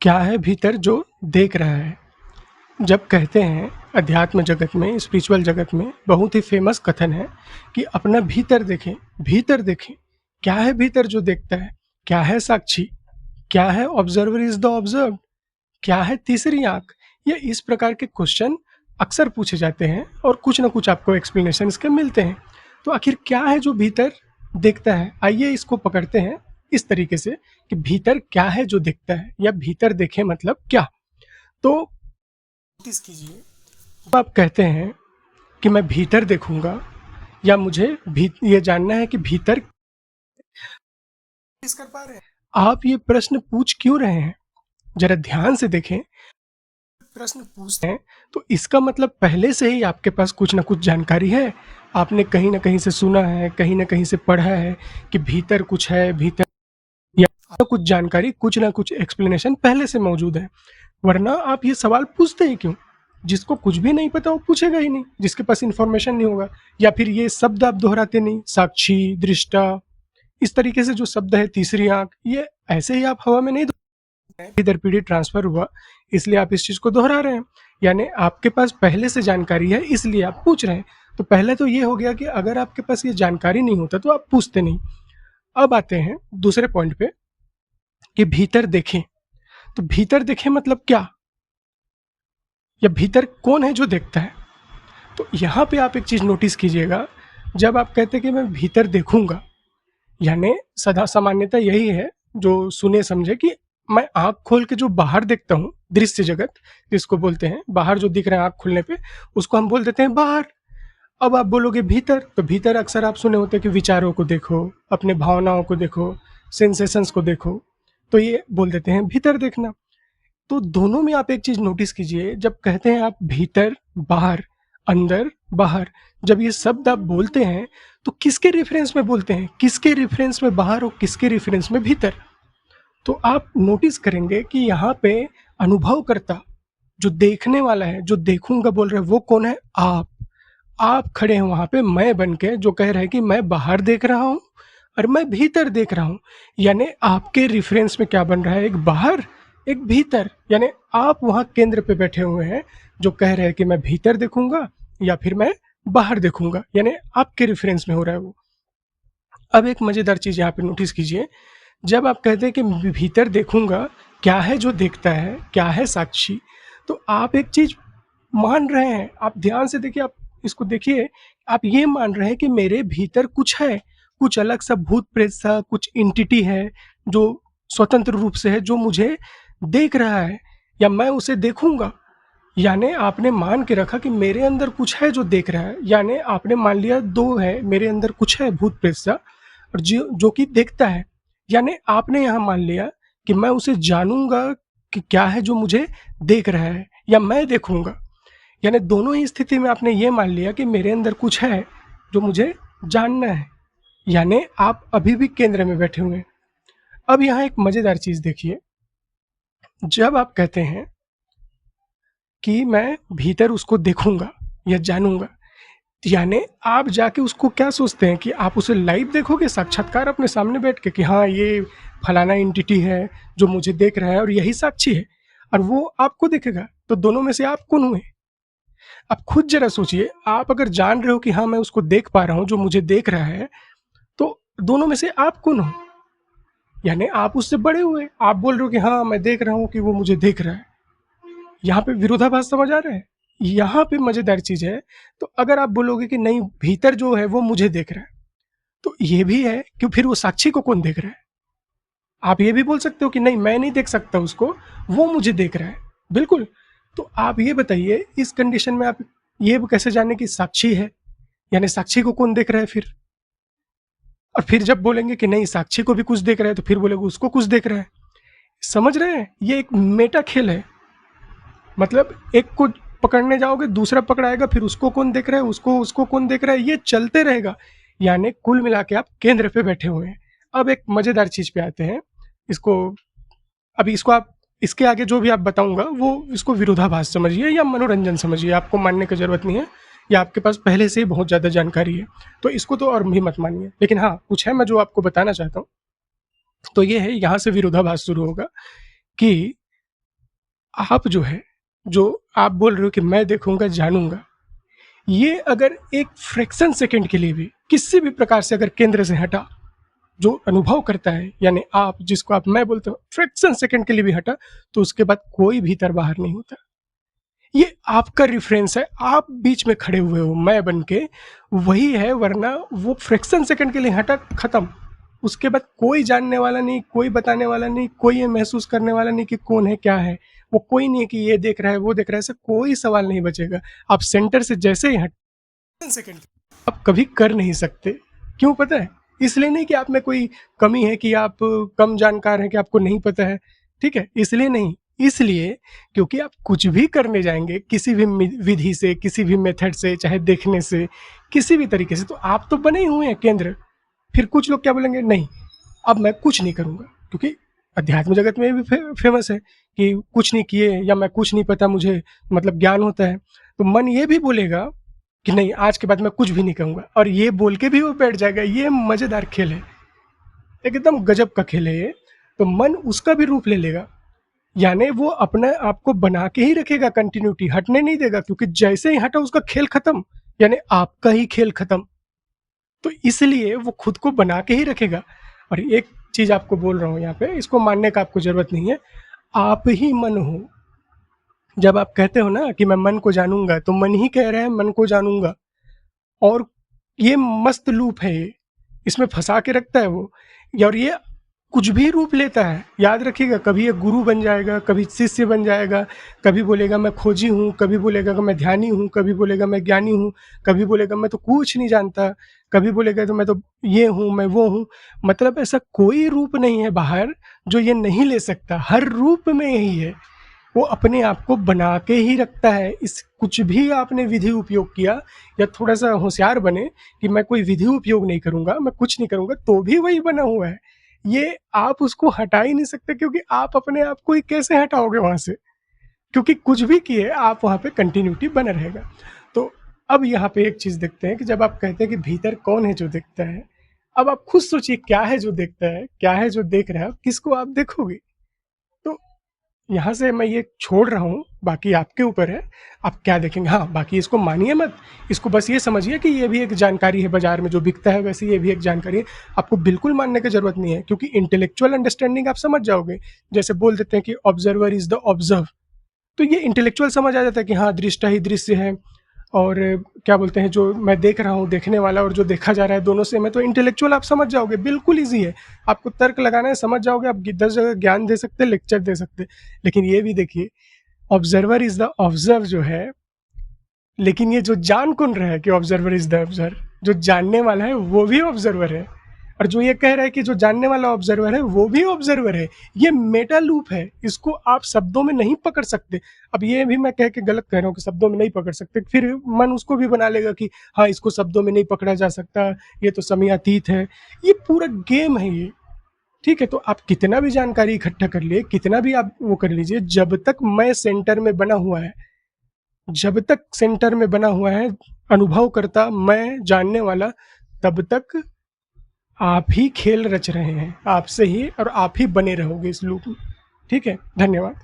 क्या है भीतर जो देख रहा है? जब कहते हैं अध्यात्म जगत में, स्पिरिचुअल जगत में बहुत ही फेमस कथन है कि अपना भीतर देखें, भीतर देखें। क्या है भीतर जो देखता है? क्या है साक्षी? क्या है ऑब्जर्वर इज द ऑब्जर्व्ड? क्या है तीसरी आँख? ये इस प्रकार के क्वेश्चन अक्सर पूछे जाते हैं और कुछ ना कुछ आपको एक्सप्लेनेशन इसके मिलते हैं। तो आखिर क्या है जो भीतर देखता है? आइए इसको पकड़ते हैं इस तरीके से कि भीतर क्या है जो दिखता है या भीतर देखें मतलब क्या? तो नोटिस कीजिए, जब आप कहते हैं कि मैं भीतर देखूंगा या मुझे ये जानना है कि भीतर किस कर पा रहे हैं, आप ये प्रश्न पूछ क्यों रहे हैं? जरा ध्यान से देखें। प्रश्न पूछते हैं तो इसका मतलब पहले से ही आपके पास कुछ ना कुछ जानकारी है। आपने कहीं ना कहीं से सुना है, कहीं ना कहीं से पढ़ा है कि भीतर कुछ है, भीतर या कुछ जानकारी, कुछ ना कुछ एक्सप्लेनेशन पहले से मौजूद है। वरना आप ये सवाल पूछते ही क्यों? जिसको कुछ भी नहीं पता वो पूछेगा ही नहीं, जिसके पास इंफॉर्मेशन नहीं होगा। या फिर ये शब्द आप दोहराते नहीं, साक्षी, दृष्टा, इस तरीके से जो शब्द है, तीसरी आंख, ये ऐसे ही आप हवा में नहीं, इधर पीढ़ी ट्रांसफर हुआ इसलिए आप इस चीज को दोहरा रहे हैं। यानी आपके पास पहले से जानकारी है इसलिए आप पूछ रहे हैं। तो पहले तो ये हो गया कि अगर आपके पास ये जानकारी नहीं होता तो आप पूछते नहीं। अब आते हैं दूसरे पॉइंट पे कि भीतर देखें। तो भीतर देखें मतलब क्या, या भीतर कौन है जो देखता है? तो यहाँ पे आप एक चीज नोटिस कीजिएगा। जब आप कहते हैं कि मैं भीतर देखूंगा, यानी सदा सामान्यता यही है जो सुने समझे कि मैं आंख खोल के जो बाहर देखता हूँ, दृश्य जगत जिसको बोलते हैं, बाहर जो दिख रहा है आंख खुलने पे, उसको हम बोल देते हैं बाहर। अब आप बोलोगे भीतर, तो भीतर अक्सर आप सुने होते हैं कि विचारों को देखो, अपने भावनाओं को देखो, सेंसेशंस को देखो, तो ये बोल देते हैं भीतर देखना। तो दोनों में आप एक चीज नोटिस कीजिए, जब कहते हैं आप भीतर, बाहर, अंदर, बाहर, जब ये शब्द आप बोलते हैं तो किसके रेफरेंस में बोलते हैं? किसके रेफरेंस में बाहर और किसके रेफरेंस में भीतर? तो आप नोटिस करेंगे कि यहाँ पे अनुभवकर्ता, जो देखने वाला है, जो देखूंगा बोल रहे हैं, वो कौन है? आप खड़े हैं वहां पे मैं बन के, जो कह रहे हैं कि मैं बाहर देख रहा हूँ और मैं भीतर देख रहा हूँ। यानी आपके रेफरेंस में क्या बन रहा है? एक बाहर, एक भीतर। यानी आप वहां केंद्र पे बैठे हुए हैं जो कह रहे हैं कि मैं भीतर देखूंगा या फिर मैं बाहर देखूंगा, यानी आपके रेफरेंस में हो रहा है वो। अब एक मजेदार चीज यहाँ पे नोटिस कीजिए। जब आप कहते हैं कि भीतर देखूंगा, क्या है जो देखता है, क्या है साक्षी, तो आप एक चीज मान रहे हैं। आप ध्यान से देखिए, आप इसको देखिए। आप ये मान रहे हैं कि मेरे भीतर कुछ है, कुछ अलग सा भूत प्रेत सा कुछ इंटिटी है जो स्वतंत्र रूप से है, जो मुझे देख रहा है या मैं उसे देखूंगा। यानी आपने मान के रखा कि मेरे अंदर कुछ है जो देख रहा है। यानी आपने मान लिया दो है, मेरे अंदर कुछ है भूत प्रेत सा और जो जो कि देखता है। यानी आपने यहाँ मान लिया कि मैं उसे जानूंगा कि क्या है जो मुझे देख रहा है, या मैं देखूंगा। यानी दोनों ही स्थिति में आपने ये मान लिया कि मेरे अंदर कुछ है जो मुझे जानना है। यानी आप अभी भी केंद्र में बैठे हुए हैं। अब यहाँ एक मजेदार चीज देखिए। जब आप कहते हैं कि मैं भीतर उसको देखूंगा या जानूंगा, यानी आप जाके उसको क्या सोचते हैं कि आप उसे लाइव देखोगे, साक्षात्कार अपने सामने बैठ के कि हाँ ये फलाना एंटिटी है जो मुझे देख रहा है और यही साक्षी है, और वो आपको देखेगा। तो दोनों में से आप कौन हुए? आप खुद जरा सोचिए। आप अगर जान रहे हो कि हाँ मैं उसको देख पा रहा हूँ जो मुझे देख रहा है, तो दोनों में से आप कौन हो? यानी आप उससे बड़े हुए, आप बोल रहे हो कि हाँ मैं देख रहा हूँ कि वो मुझे देख रहा है। यहाँ पे विरोधाभास समझ आ रहा है? यहाँ पे मजेदार चीज है। तो अगर आप बोलोगे कि नहीं भीतर जो है वो मुझे देख रहा है, तो ये भी है कि फिर वो साक्षी को कौन देख रहा है? आप ये भी बोल सकते हो कि नहीं मैं नहीं देख सकता उसको, वो मुझे देख रहा है। बिल्कुल। तो आप ये बताइए, इस कंडीशन में आप ये कैसे जाने कि साक्षी है? यानी साक्षी को कौन देख रहा है फिर? और फिर जब बोलेंगे कि नहीं साक्षी को भी कुछ देख रहा है, तो फिर बोलेंगे उसको कुछ देख रहा है। समझ रहे हैं? ये एक मेटा खेल है। मतलब एक को पकड़ने जाओगे, दूसरा पकड़ाएगा, फिर उसको कौन देख रहा है, उसको उसको कौन देख रहा है, ये चलते रहेगा। यानी कुल मिला के आप केंद्र पे बैठे हुए हैं। अब एक मजेदार चीज पे आते हैं। इसको, अभी इसको आप, इसके आगे जो भी आप बताऊंगा वो इसको विरोधाभास समझिए या मनोरंजन समझिए, आपको मानने की जरूरत नहीं है। या आपके पास पहले से ही बहुत ज़्यादा जानकारी है तो इसको तो और भी मत मानिए। लेकिन हाँ कुछ है मैं जो आपको बताना चाहता हूँ, तो ये है, यहाँ से विरोधाभास शुरू होगा कि आप जो है, जो आप बोल रहे हो कि मैं देखूँगा, जानूँगा, ये अगर एक फ्रैक्शन सेकंड के लिए भी किसी भी प्रकार से अगर केंद्र से हटा, जो अनुभव करता है यानी आप जिसको आप मैं बोलते हो, फ्रैक्शन सेकंड के लिए भी हटा, तो उसके बाद कोई भीतर बाहर नहीं होता। ये आपका रेफरेंस है, आप बीच में खड़े हुए हो मैं बन के, वही है, वरना वो फ्रैक्शन सेकंड के लिए हटा, खत्म। उसके बाद कोई जानने वाला नहीं, कोई बताने वाला नहीं, कोई ये महसूस करने वाला नहीं कि कौन है क्या है। वो कोई नहीं है कि ये देख रहा है वो देख रहा है, ऐसा कोई सवाल नहीं बचेगा। आप सेंटर से जैसे ही हट सेकंड आप कभी कर नहीं सकते। क्यों पता है? इसलिए नहीं कि आप में कोई कमी है कि आप कम जानकार हैं कि आपको नहीं पता है, ठीक है? इसलिए नहीं, इसलिए क्योंकि आप कुछ भी करने जाएँगे किसी भी विधि से, किसी भी मेथड से, चाहे देखने से, किसी भी तरीके से, तो आप तो बने ही हुए हैं केंद्र। फिर कुछ लोग क्या बोलेंगे, नहीं अब मैं कुछ नहीं करूँगा, क्योंकि अध्यात्म जगत में भी फेमस है कि कुछ नहीं किए या मैं कुछ नहीं पता मुझे, मतलब ज्ञान होता है। तो मन ये भी बोलेगा कि नहीं आज के बाद मैं कुछ भी नहीं कहूँगा, और ये बोल के भी वो बैठ जाएगा। ये मज़ेदार खेल है, एकदम गजब का खेल है ये। तो मन उसका भी रूप ले लेगा, यानी वो अपने आप को बना के ही रखेगा, कंटिन्यूटी हटने नहीं देगा, क्योंकि जैसे ही हटा उसका खेल खत्म, यानी आपका ही खेल खत्म। तो इसलिए वो खुद को बना के ही रखेगा। और एक चीज़ आपको बोल रहा हूँ यहाँ पे, इसको मानने का आपको ज़रूरत नहीं है, आप ही मन हो। जब आप कहते हो ना कि मैं मन को जानूंगा, तो मन ही कह रहे हैं मन को जानूंगा। और ये मस्त लूप है ये, इसमें फंसा के रखता है वो। और ये कुछ भी रूप लेता है, याद रखिएगा, कभी ये गुरु बन जाएगा, कभी शिष्य बन जाएगा, कभी बोलेगा मैं खोजी हूँ, कभी बोलेगा कि मैं ध्यानी हूँ, कभी बोलेगा मैं ज्ञानी हूँ, कभी बोलेगा मैं तो कुछ नहीं जानता, कभी बोलेगा तो मैं तो ये हूँ, मैं वो हूँ। मतलब ऐसा कोई रूप नहीं है बाहर जो ये नहीं ले सकता, हर रूप में यही है। वो अपने आप को बना के ही रखता है। इस कुछ भी आपने विधि उपयोग किया या थोड़ा सा होशियार बने कि मैं कोई विधि उपयोग नहीं करूंगा, मैं कुछ नहीं करूंगा, तो भी वही बना हुआ है। ये आप उसको हटा ही नहीं सकते, क्योंकि आप अपने आप को ही कैसे हटाओगे वहां से, क्योंकि कुछ भी किए आप वहां पे कंटिन्यूटी बना रहेगा। तो अब यहाँ पे एक चीज देखते हैं कि जब आप कहते हैं कि भीतर कौन है जो देखता है, अब आप खुद सोचिए क्या है जो देखता है, क्या है जो देख रहा है, किसको आप देखोगे। तो यहाँ से मैं ये छोड़ रहा हूँ, बाकी आपके ऊपर है, आप क्या देखेंगे। हाँ, बाकी इसको मानिए मत, इसको बस ये समझिए कि ये भी एक जानकारी है, बाजार में जो बिकता है वैसे ये भी एक जानकारी है। आपको बिल्कुल मानने की जरूरत नहीं है, क्योंकि इंटेलेक्चुअल अंडरस्टैंडिंग आप समझ जाओगे। जैसे बोल देते हैं कि ऑब्जर्वर इज द ऑब्जर्व, तो ये इंटेलेक्चुअल समझ आ जाता है कि हाँ दृष्टा ही दृश्य है, और क्या बोलते हैं, जो मैं देख रहा हूँ देखने वाला और जो देखा जा रहा है दोनों से मैं, तो इंटेलेक्चुअल आप समझ जाओगे, बिल्कुल ईजी है। आपको तर्क लगाना है, समझ जाओगे, आप 10 जगह ज्ञान दे सकते, लेक्चर दे सकते। लेकिन ये भी देखिए, ऑब्जर्वर इज द ऑब्जर्व जो है, लेकिन ये जो जान कौन रहा है कि ऑब्जर्वर इज द ऑब्जर्व, जो जानने वाला है वो भी ऑब्जर्वर है, और जो ये कह रहा है कि जो जानने वाला ऑब्जर्वर है वो भी ऑब्जर्वर है। ये मेटा लूप है, इसको आप शब्दों में नहीं पकड़ सकते। अब ये भी मैं कह के गलत कह रहा हूँ कि शब्दों में नहीं पकड़ सकते, फिर मन उसको भी बना लेगा कि हाँ इसको शब्दों में नहीं पकड़ा जा सकता, ये तो समयातीत है। ये पूरा गेम है ये, ठीक है। तो आप कितना भी जानकारी इकट्ठा कर लिए, कितना भी आप वो कर लीजिए, जब तक मैं सेंटर में बना हुआ है, जब तक सेंटर में बना हुआ है, अनुभव करता मैं जानने वाला, तब तक आप ही खेल रच रहे हैं, आपसे ही, और आप ही बने रहोगे इस लूप में। ठीक है, धन्यवाद।